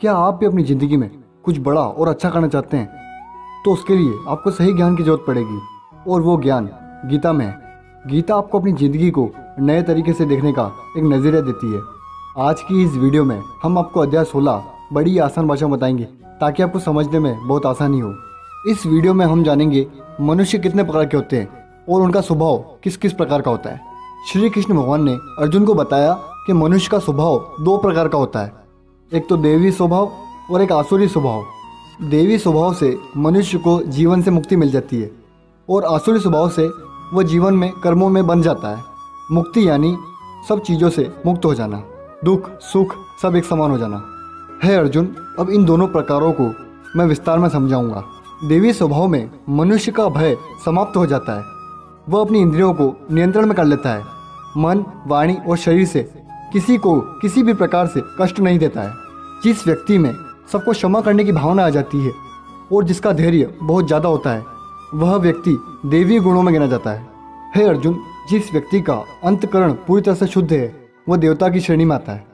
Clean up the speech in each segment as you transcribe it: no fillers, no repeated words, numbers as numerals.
क्या आप भी अपनी ज़िंदगी में कुछ बड़ा और अच्छा करना चाहते हैं? तो उसके लिए आपको सही ज्ञान की जरूरत पड़ेगी, और वो ज्ञान गीता में है। गीता आपको अपनी ज़िंदगी को नए तरीके से देखने का एक नज़रिया देती है। आज की इस वीडियो में हम आपको अध्याय 16 बड़ी आसान भाषा में बताएंगे ताकि आपको समझने में बहुत आसानी हो। इस वीडियो में हम जानेंगे मनुष्य कितने प्रकार के होते हैं और उनका स्वभाव किस किस प्रकार का होता है। श्री कृष्ण भगवान ने अर्जुन को बताया कि मनुष्य का स्वभाव 2 प्रकार का होता है, एक तो देवी स्वभाव और एक आसुरी स्वभाव। देवी स्वभाव से मनुष्य को जीवन से मुक्ति मिल जाती है और आसुरी स्वभाव से वह जीवन में कर्मों में बन जाता है। मुक्ति यानी सब चीज़ों से मुक्त हो जाना, दुख सुख सब एक समान हो जाना है। अर्जुन, अब इन दोनों प्रकारों को मैं विस्तार में समझाऊंगा। देवी स्वभाव में मनुष्य का भय समाप्त हो जाता है। वह अपनी इंद्रियों को नियंत्रण में कर लेता है, मन वाणी और शरीर से किसी को किसी भी प्रकार से कष्ट नहीं देता है। जिस व्यक्ति में सबको क्षमा करने की भावना आ जाती है और जिसका धैर्य बहुत ज़्यादा होता है, वह व्यक्ति देवी गुणों में गिना जाता है। हे अर्जुन, जिस व्यक्ति का अंतकरण पूरी तरह से शुद्ध है वह देवता की श्रेणी में आता है।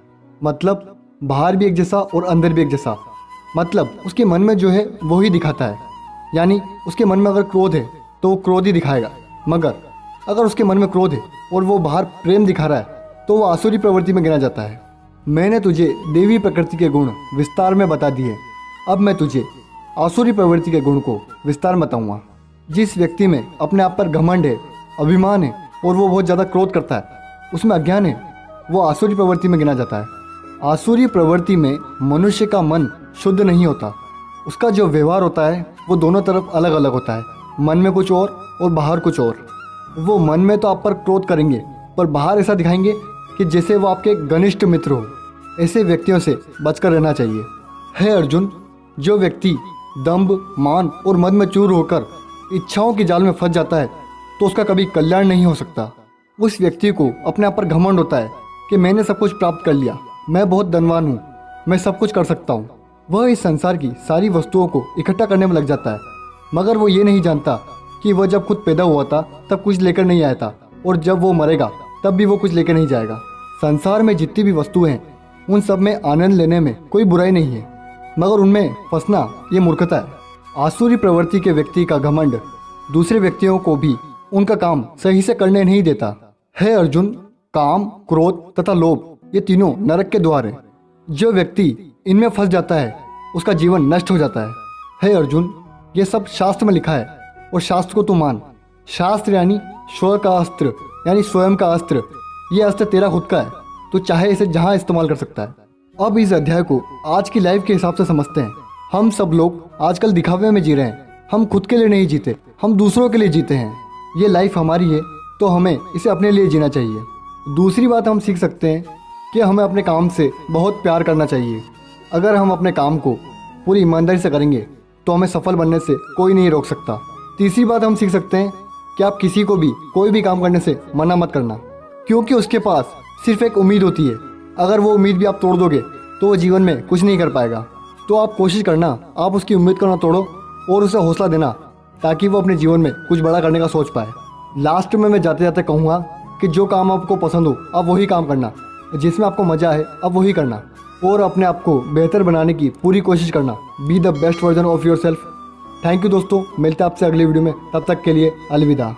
मतलब बाहर भी एक जैसा और अंदर भी एक जैसा। मतलब उसके मन में जो है वो ही दिखाता है। यानी उसके मन में अगर क्रोध है तो वो क्रोध ही दिखाएगा, मगर अगर उसके मन में क्रोध है और वो बाहर प्रेम दिखा रहा है तो वो आसुरी प्रवृत्ति में गिना जाता है। मैंने तुझे देवी प्रकृति के गुण विस्तार में बता दिए, अब मैं तुझे आसुरी प्रवृत्ति के गुण को विस्तार में बताऊंगा। जिस व्यक्ति में अपने आप पर घमंड है, अभिमान है और वो बहुत ज़्यादा क्रोध करता है, उसमें अज्ञान है, वो आसुरी प्रवृत्ति में गिना जाता है। आसुरी प्रवृत्ति में मनुष्य का मन शुद्ध नहीं होता। उसका जो व्यवहार होता है वो दोनों तरफ अलग अलग होता है, मन में कुछ और बाहर कुछ और। वो मन में तो आप पर क्रोध करेंगे पर बाहर ऐसा दिखाएंगे कि जैसे वो आपके घनिष्ठ मित्र हो। ऐसे व्यक्तियों से बचकर रहना चाहिए। है अर्जुन, जो व्यक्ति दंभ मान और मद में चूर होकर इच्छाओं की जाल में फंस जाता है तो उसका कभी कल्याण नहीं हो सकता। उस व्यक्ति को अपने आप पर घमंड होता है कि मैंने सब कुछ प्राप्त कर लिया, मैं बहुत धनवान हूँ, मैं सब कुछ कर सकता हूँ। वह इस संसार की सारी वस्तुओं को इकट्ठा करने में लग जाता है, मगर वो ये नहीं जानता कि वह जब खुद पैदा हुआ था तब कुछ लेकर नहीं आया था और जब वो मरेगा तब भी वो कुछ लेकर नहीं जाएगा। संसार में जितनी भी वस्तुएं हैं उन सब में आनंद लेने में कोई बुराई नहीं है, मगर उनमें फंसना ये मूर्खता है। आसुरी प्रवृत्ति के व्यक्ति का घमंड दूसरे व्यक्तियों को भी उनका काम सही से करने नहीं देता। है अर्जुन, काम क्रोध तथा लोभ ये तीनों नरक के द्वार हैं। जो व्यक्ति इनमें फंस जाता है उसका जीवन नष्ट हो जाता है। हे अर्जुन, ये सब शास्त्र में लिखा है और शास्त्र को तू मान। शास्त्र यानी स्व का अस्त्र, यानी स्वयं का अस्त्र। ये अस्त्र तेरा खुद का है, तो चाहे इसे जहाँ इस्तेमाल कर सकता है। अब इस अध्याय को आज की लाइफ के हिसाब से समझते हैं। हम सब लोग आजकल दिखावे में जी रहे हैं। हम खुद के लिए नहीं जीते, हम दूसरों के लिए जीते हैं। ये लाइफ हमारी है तो हमें इसे अपने लिए जीना चाहिए। दूसरी बात हम सीख सकते हैं कि हमें अपने काम से बहुत प्यार करना चाहिए। अगर हम अपने काम को पूरी ईमानदारी से करेंगे तो हमें सफल बनने से कोई नहीं रोक सकता। तीसरी बात हम सीख सकते हैं कि आप किसी को भी कोई भी काम करने से मना मत करना, क्योंकि उसके पास सिर्फ एक उम्मीद होती है। अगर वो उम्मीद भी आप तोड़ दोगे तो वो जीवन में कुछ नहीं कर पाएगा। तो आप कोशिश करना, आप उसकी उम्मीद को ना तोड़ो और उसे हौसला देना ताकि वो अपने जीवन में कुछ बड़ा करने का सोच पाए। लास्ट में मैं जाते जाते कहूँगा कि जो काम आपको पसंद हो आप वही काम करना, जिसमें आपको मज़ा है आप वही करना और अपने आप को बेहतर बनाने की पूरी कोशिश करना। Be the best version of your self. Thank you दोस्तों, मिलते हैं आपसे अगली वीडियो में। तब तक के लिए अलविदा।